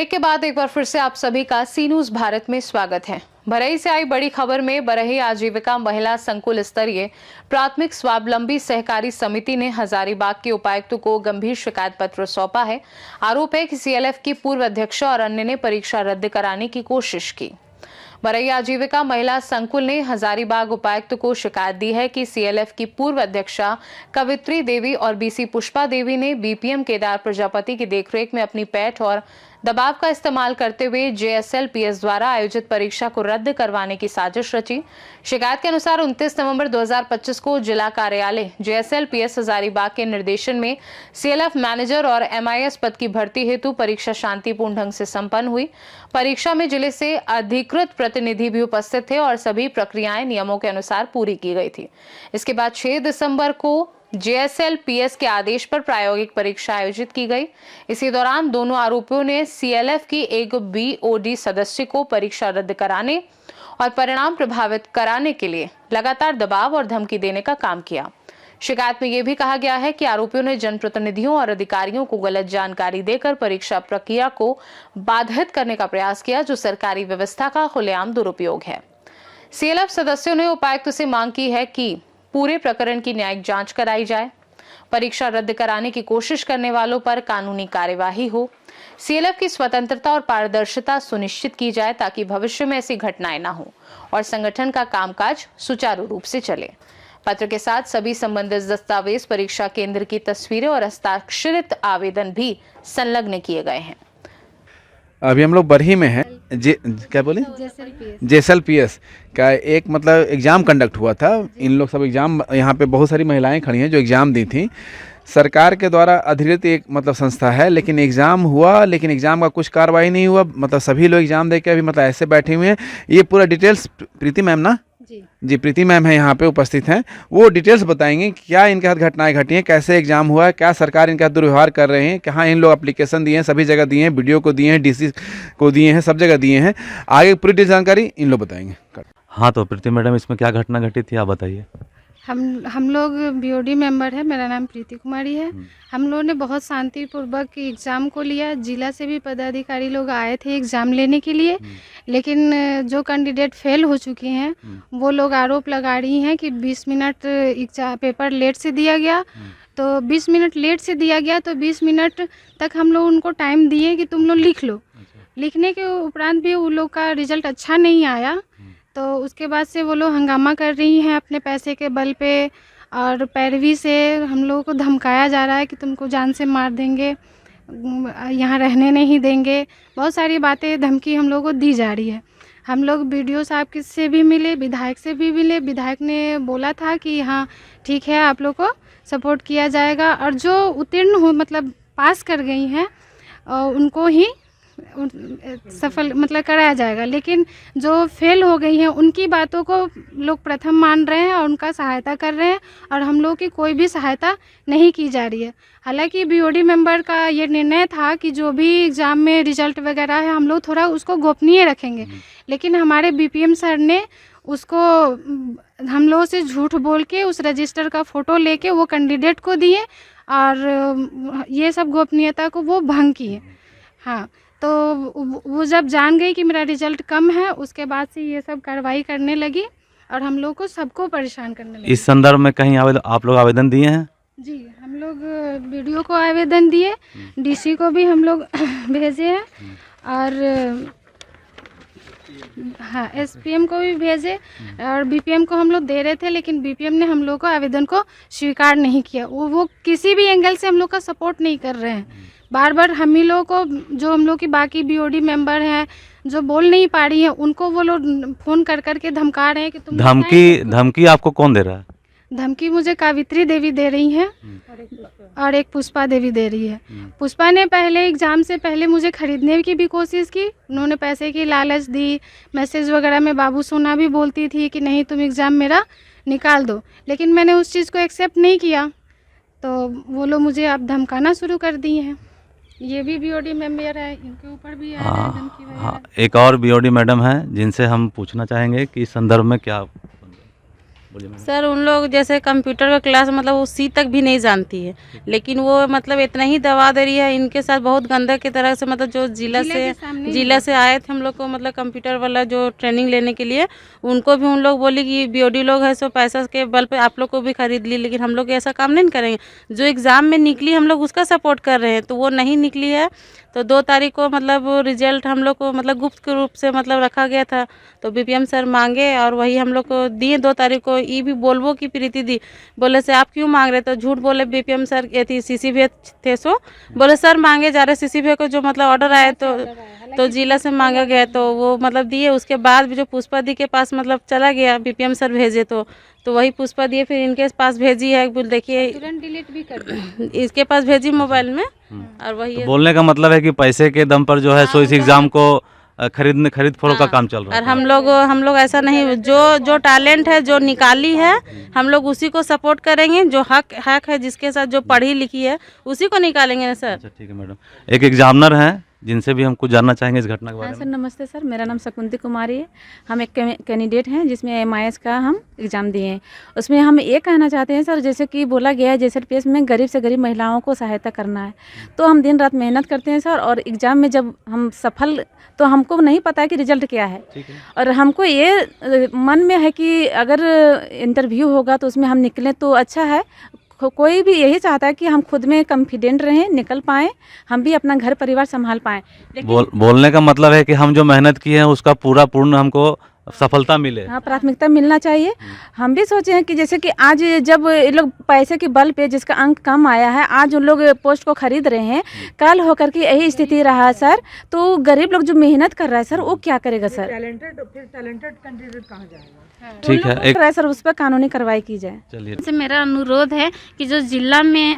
Break के बाद एक बार फिर से आप सभी का सी न्यूज भारत में स्वागत है। बरही से आई बड़ी खबर में बरही आजीविका महिला संकुल स्तरीय प्राथमिक स्वावलंबी सहकारी समिति ने हजारीबाग के उपायुक्त को गंभीर शिकायत पत्र सौंपा है। आरोप है कि सीएलएफ की पूर्व अध्यक्ष और अन्य ने परीक्षा रद्द कराने की कोशिश की। बरही आजीविका महिला संकुल ने हजारीबाग उपायुक्त को शिकायत दी है कि सीएलएफ की पूर्व अध्यक्षा कवित्री देवी और बीसी पुष्पा देवी ने बीपीएम केदार प्रजापति की देखरेख में अपनी पैठ और दबाव का इस्तेमाल करते हुए जेएसएलपीएस द्वारा आयोजित परीक्षा को रद्द करवाने की साजिश रची। शिकायत के अनुसार 29 नवंबर 2025 को जिला कार्यालय जेएसएलपीएस हजारीबाग के निर्देशन में सीएलएफ मैनेजर और एमआईएस पद की भर्ती हेतु परीक्षा शांतिपूर्ण ढंग से संपन्न हुई। परीक्षा में जिले से अधिकृत प्रतिनिधि भी उपस्थित थे और सभी प्रक्रियाएं नियमों के अनुसार पूरी की गई थी। इसके बाद 6 दिसंबर को जेएसएलपीएस के आदेश पर प्रायोगिक परीक्षा आयोजित की गई। इसी दौरान दोनों आरोपियों ने सीएलएफ की एक बीओडी सदस्य को परीक्षा रद्द कराने और परिणाम प्रभावित कराने के लिए लगातार दबाव और धमकी देने का काम किया। शिकायत में यह भी कहा गया है कि आरोपियों ने जनप्रतिनिधियों और अधिकारियों को गलत जानकारी देकर परीक्षा प्रक्रिया को बाधित करने का प्रयास किया, जो सरकारी व्यवस्था का खुलेआम दुरुपयोग है। सीएलएफ सदस्यों ने उपायुक्त से मांग की है कि पूरे प्रकरण की न्यायिक जांच कराई जाए, परीक्षा रद्द कराने की कोशिश करने वालों पर कानूनी कार्यवाही हो, सीएलएफ की स्वतंत्रता और पारदर्शिता सुनिश्चित की जाए ताकि भविष्य में ऐसी घटनाएं न हो और संगठन का कामकाज सुचारू रूप से चले। पत्र के साथ सभी संबंधित दस्तावेज, परीक्षा केंद्र की तस्वीरें और हस्ताक्षरित आवेदन भी संलग्न किए गए हैं। अभी हम लोग बरही में हैं। क्या बोले? जेएसएलपीएस का एक मतलब एग्ज़ाम कंडक्ट हुआ था। इन लोग सब एग्ज़ाम, यहाँ पे बहुत सारी महिलाएं खड़ी हैं जो एग्ज़ाम दी थी। सरकार के द्वारा अधिकृत एक मतलब संस्था है, लेकिन एग्ज़ाम हुआ, लेकिन एग्ज़ाम का कुछ कार्रवाई नहीं हुआ। मतलब सभी लोग एग्ज़ाम दे के अभी मतलब ऐसे बैठे हुए हैं। ये पूरा डिटेल्स प्रीति मैम ना जी प्रीति मैम है यहाँ पे उपस्थित हैं। वो डिटेल्स बताएंगे क्या इनके साथ घटनाएं घटी हैं, कैसे एग्जाम हुआ है, क्या सरकार इनका दुर्व्यवहार कर रहे हैं, कहाँ इन लोग एप्लीकेशन दिए हैं, सभी जगह दिए हैं, वीडियो को दिए हैं, डीसी को दिए हैं, सब जगह दिए हैं। आगे पूरी जानकारी इन लोग बताएंगे। हाँ, तो प्रीति मैडम, इसमें क्या घटना घटी थी आप बताइए। हम लोग बीओडी मेंबर है। मेरा नाम प्रीति कुमारी है। हम लोगों ने बहुत शांतिपूर्वक एग्ज़ाम को लिया। जिला से भी पदाधिकारी लोग आए थे एग्ज़ाम लेने के लिए, लेकिन जो कैंडिडेट फेल हो चुके हैं वो लोग आरोप लगा रही हैं कि 20 मिनट एग्जाम पेपर लेट से दिया गया। तो 20 मिनट लेट से दिया गया तो 20 मिनट तक हम लोग उनको टाइम दिए कि तुम लोग लिख लो। लिखने के उपरांत भी उन लोग का रिजल्ट अच्छा नहीं आया। तो उसके बाद से वो लोग हंगामा कर रही हैं अपने पैसे के बल पे, और पैरवी से हम लोगों को धमकाया जा रहा है कि तुमको जान से मार देंगे, यहाँ रहने नहीं देंगे। बहुत सारी बातें, धमकी हम लोगों को दी जा रही है। हम लोग बीडीओ साहब से भी मिले, विधायक से भी मिले। विधायक ने बोला था कि हाँ ठीक है, आप लोग को सपोर्ट किया जाएगा, और जो उत्तीर्ण हो मतलब पास कर गई हैं उनको ही सफल मतलब कराया जाएगा। लेकिन जो फेल हो गई हैं उनकी बातों को लोग प्रथम मान रहे हैं और उनका सहायता कर रहे हैं, और हम लोग की कोई भी सहायता नहीं की जा रही है। हालांकि बीओडी मेंबर का ये निर्णय था कि जो भी एग्ज़ाम में रिजल्ट वगैरह है हम लोग थोड़ा उसको गोपनीय रखेंगे, लेकिन हमारे बीपीएम सर ने उसको हम लोगों से झूठ बोल के उस रजिस्टर का फ़ोटो लेके वो कैंडिडेट को दिए, और ये सब गोपनीयता को वो भंग किए। हाँ, तो वो जब जान गई कि मेरा रिजल्ट कम है, उसके बाद से ये सब कार्रवाई करने लगी और हम लोग को सबको परेशान करने लगी। इस संदर्भ में कहीं आप लोग आवेदन दिए हैं? जी, हम लोग वीडियो को आवेदन दिए, डीसी को भी हम लोग भेजे हैं, और हाँ एसपीएम को भी भेजे, और बीपीएम को हम लोग दे रहे थे, लेकिन बीपीएम ने हम लोग को आवेदन को स्वीकार नहीं किया। वो किसी भी एंगल से हम लोग का सपोर्ट नहीं कर रहे हैं। बार बार हम ही लोग को, जो हम लोग की बाकी बीओडी मेंबर हैं जो बोल नहीं पा रही हैं, उनको वो लोग फ़ोन कर करके धमका रहे हैं कि तुम। धमकी आपको कौन दे रहा है? धमकी मुझे कवित्री देवी दे रही हैं और एक पुष्पा देवी दे रही है। पुष्पा ने पहले एग्ज़ाम से पहले मुझे खरीदने की भी कोशिश की। उन्होंने पैसे की लालच दी। मैसेज वगैरह में बाबू सोना भी बोलती थी कि नहीं तुम एग्ज़ाम मेरा निकाल दो, लेकिन मैंने उस चीज़ को एक्सेप्ट नहीं किया। तो वो लोग मुझे अब धमकाना शुरू कर दिए हैं। ये भी बीओडी मेंबर है, इनके ऊपर भी आ रहा है धमकी वगैरह। हाँ, एक और बीओडी मैडम है जिनसे हम पूछना चाहेंगे कि इस संदर्भ में क्या बोलिए मैडम। सर उन लोग जैसे कंप्यूटर का क्लास मतलब वो सी तक भी नहीं जानती है, लेकिन वो मतलब इतना ही दबा दे रही है। इनके साथ बहुत गंदा की तरह से मतलब जो जिला से आए थे हम लोग को मतलब कंप्यूटर वाला जो ट्रेनिंग लेने के लिए, उनको भी उन लोग बोली कि बीओडी लोग है सो पैसा के बल पे आप लोग को भी खरीद ली, लेकिन हम लोग ऐसा काम नहीं करेंगे। जो एग्ज़ाम में निकली हम लोग उसका सपोर्ट कर रहे हैं, तो वो नहीं निकली है। तो 2 तारीख को मतलब रिजल्ट हम लोग को मतलब गुप्त रूप से मतलब रखा गया था, तो बीपीएम सर मांगे और वही हम लोग को दिए 2 तारीख को। ये भी बोलबो की प्रीति दी, बोले से आप क्यों मांग रहे, तो झूठ बोले बीपीएम सर ये थी सीसीबीए थे, सो बोले सर मांगे जा रहे सीसीबीए को जो मतलब ऑर्डर आया तो जिला से मांगा गया, तो वो मतलब दिए। उसके बाद भी जो पुष्पा दी के पास मतलब चला गया, बीपीएम सर भेजे तो वही पुष्पा दिए फिर इनके पास भेजी है, बोल देखिए तुरंत डिलीट भी कर दिया। इसके पास भेजी मोबाइल में। और वही तो बोलने का मतलब है कि पैसे के दम पर जो है सो इस एग्जाम को खरीद फरोख्त का काम चल रहा और है। हम लोग ऐसा नहीं, जो टैलेंट है जो निकाली है हम लोग उसी को सपोर्ट करेंगे। जो हक है जिसके साथ जो पढ़ी लिखी है उसी को निकालेंगे ना सर। अच्छा ठीक है मैडम। एक एग्जामिनर हैं जिनसे भी हम कुछ जानना चाहेंगे इस घटना के बारे हाँ सर में। नमस्ते सर, मेरा नाम शकुंती कुमारी है। हम एक कैंडिडेट हैं जिसमें MIS का हम एग्ज़ाम दिए हैं। उसमें हम ये कहना चाहते हैं सर, जैसे कि बोला गया है JSLPS में गरीब से गरीब महिलाओं को सहायता करना है, तो हम दिन रात मेहनत करते हैं सर। और एग्ज़ाम में जब हम सफल, तो हमको नहीं पता है कि रिजल्ट क्या है, और हमको ये मन में है कि अगर इंटरव्यू होगा तो उसमें हम निकलें तो अच्छा है। कोई भी यही चाहता है कि हम खुद में कॉन्फिडेंट रहें, निकल पाएँ, हम भी अपना घर परिवार संभाल पाएँ। बोलने का मतलब है कि हम जो मेहनत की है उसका पूर्ण हमको सफलता मिले। हाँ, प्राथमिकता मिलना चाहिए। हम भी सोचे हैं कि जैसे कि आज जब ये लोग पैसे के बल पे जिसका अंक कम आया है, आज उन लोग पोस्ट को खरीद रहे हैं, कल होकर के यही स्थिति रहा सर, तो गरीब लोग जो मेहनत कर रहा है सर वो क्या करेगा सर? टैलेंटेड कैंडिडेट कहाँ जाएगा? ठीक है, एक सर उस पर कानूनी कार्रवाई की जाए। चलिए से मेरा अनुरोध है कि जो जिला में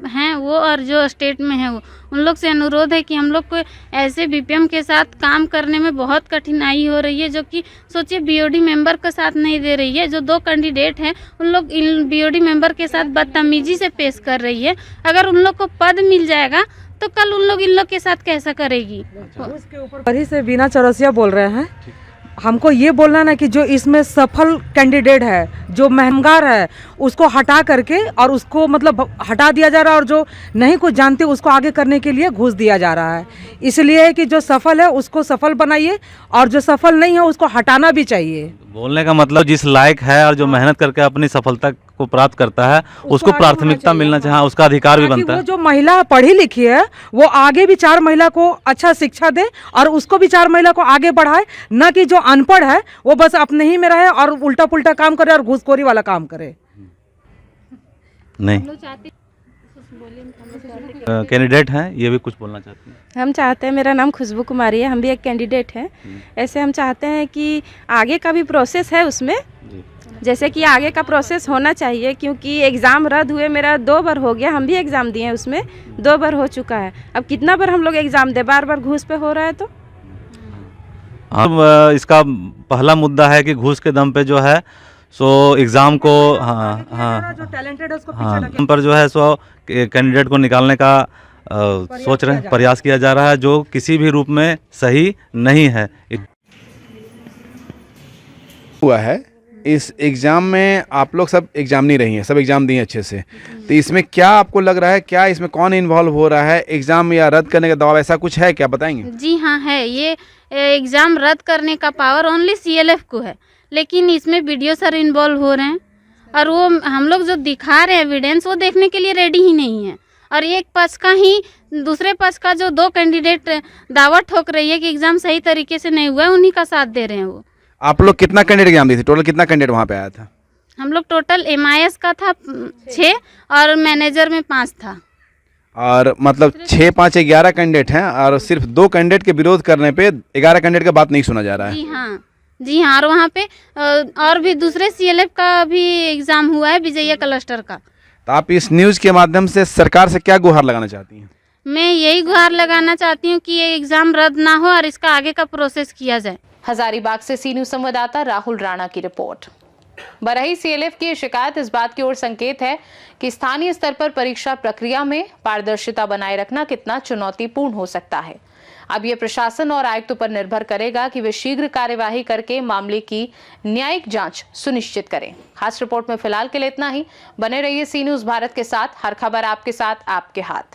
हैं वो और जो स्टेट में हैं वो, उन लोग से अनुरोध है कि हम लोग को ऐसे बीपीएम के साथ काम करने में बहुत कठिनाई हो रही है, जो कि सोचिए बीओडी मेंबर का साथ नहीं दे रही है। जो 2 कैंडिडेट हैं उन लोग इन बीओडी मेंबर के साथ बदतमीजी से पेश कर रही है। अगर उन लोग को पद मिल जाएगा तो कल उन लोग इन लोग के साथ कैसा करेगी। उसके ऊपर से बीना चौरसिया बोल रहे हैं। हमको ये बोलना ना कि जो इसमें सफल कैंडिडेट है, जो महंगार है, उसको हटा करके और उसको मतलब हटा दिया जा रहा है, और जो नहीं कुछ जानते उसको आगे करने के लिए घूस दिया जा रहा है। इसलिए कि जो सफल है उसको सफल बनाइए और जो सफल नहीं है उसको हटाना भी चाहिए। बोलने का मतलब जिस लायक है और जो मेहनत करके अपनी सफलता को प्राप्त करता है उसको प्राथमिकता मिलना चाहिए, हाँ, उसका अधिकार भी बनता वो है। जो महिला पढ़ी लिखी है वो आगे भी 4 महिला को अच्छा शिक्षा दे और उसको भी 4 महिला को आगे बढ़ाए, न कि जो अनपढ़ है वो बस अपने ही में रहे और उल्टा पुल्टा काम करे और घूसखोरी वाला काम करे। नहीं, कैंडिडेट हैं, ये भी कुछ बोलना चाहते हैं। हम चाहते हैं, मेरा नाम खुशबू कुमारी है, हम भी एक कैंडिडेट हैं। ऐसे हम चाहते हैं कि आगे का भी प्रोसेस है उसमें, जैसे कि आगे का प्रोसेस होना चाहिए, क्योंकि एग्ज़ाम रद्द हुए मेरा 2 बार हो गया। हम भी एग्ज़ाम दिए हैं, उसमें 2 बार हो चुका है। अब कितना बार हम लोग एग्ज़ाम दे, बार बार घूस पे हो रहा है। तो हाँ, इसका पहला मुद्दा है कि घूस के दम पे जो है सो एग्ज़ाम को जो टैलेंटेड है उसको हाँ पर जो है सो कैंडिडेट को निकालने का सोच रहे हैं, प्रयास किया जा रहा है, जो किसी भी रूप में सही नहीं है। हुआ है इस एग्ज़ाम में, आप लोग सब एग्ज़ाम नहीं रही हैं, सब एग्ज़ाम दिए अच्छे से, तो इसमें क्या आपको लग रहा है, क्या इसमें कौन इन्वॉल्व हो रहा है? एग्ज़ाम या रद्द करने का दबाव ऐसा कुछ है क्या, बताएंगे? जी हाँ है, ये एग्ज़ाम रद्द करने का पावर ओनली CLF को है, लेकिन इसमें वीडियो सर इन्वॉल्व हो रहे हैं और वो हम लोग जो दिखा रहे हैं एविडेंस वो देखने के लिए रेडी ही नहीं है। और एक पक्ष का ही, दूसरे पक्ष का जो 2 कैंडिडेट दावा ठोक रही है कि एग्ज़ाम सही तरीके से नहीं हुआ है, उन्हीं का साथ दे रहे हैं वो। आप लोग कितना कैंडिडेट एग्जाम दिए थे? टोटल कितना कैंडिडेट वहाँ पे आया था? हम लोग टोटल MIS का था 6 और मैनेजर में 5 था। और मतलब 6, 5, 11 कैंडिडेट हैं और सिर्फ 2 कैंडिडेट के विरोध करने पे 11 कैंडिडेट का बात नहीं सुना जा रहा है। जी हाँ, और वहाँ पे और भी दूसरे CLF का भी एग्ज़ाम हुआ है, विजय क्लस्टर का। तो आप इस न्यूज़ के माध्यम से सरकार से क्या गुहार लगाना चाहती हैं? मैं यही गुहार लगाना चाहती हूँ कि ये एग्ज़ाम रद्द ना हो और इसका आगे का प्रोसेस किया जाए। हजारीबाग से सी न्यूज़ संवाददाता राहुल राणा की रिपोर्ट। बरही सीएलएफ की ये शिकायत इस बात की ओर संकेत है कि स्थानीय स्तर पर परीक्षा प्रक्रिया में पारदर्शिता बनाए रखना कितना चुनौतीपूर्ण हो सकता है। अब ये प्रशासन और आयुक्तों पर निर्भर करेगा कि वे शीघ्र कार्यवाही करके मामले की न्यायिक जांच सुनिश्चित करें। खास रिपोर्ट में फिलहाल के लिए इतना ही। बने रहिए सी न्यूज़ भारत के साथ। हर खबर आपके साथ, आपके हाथ।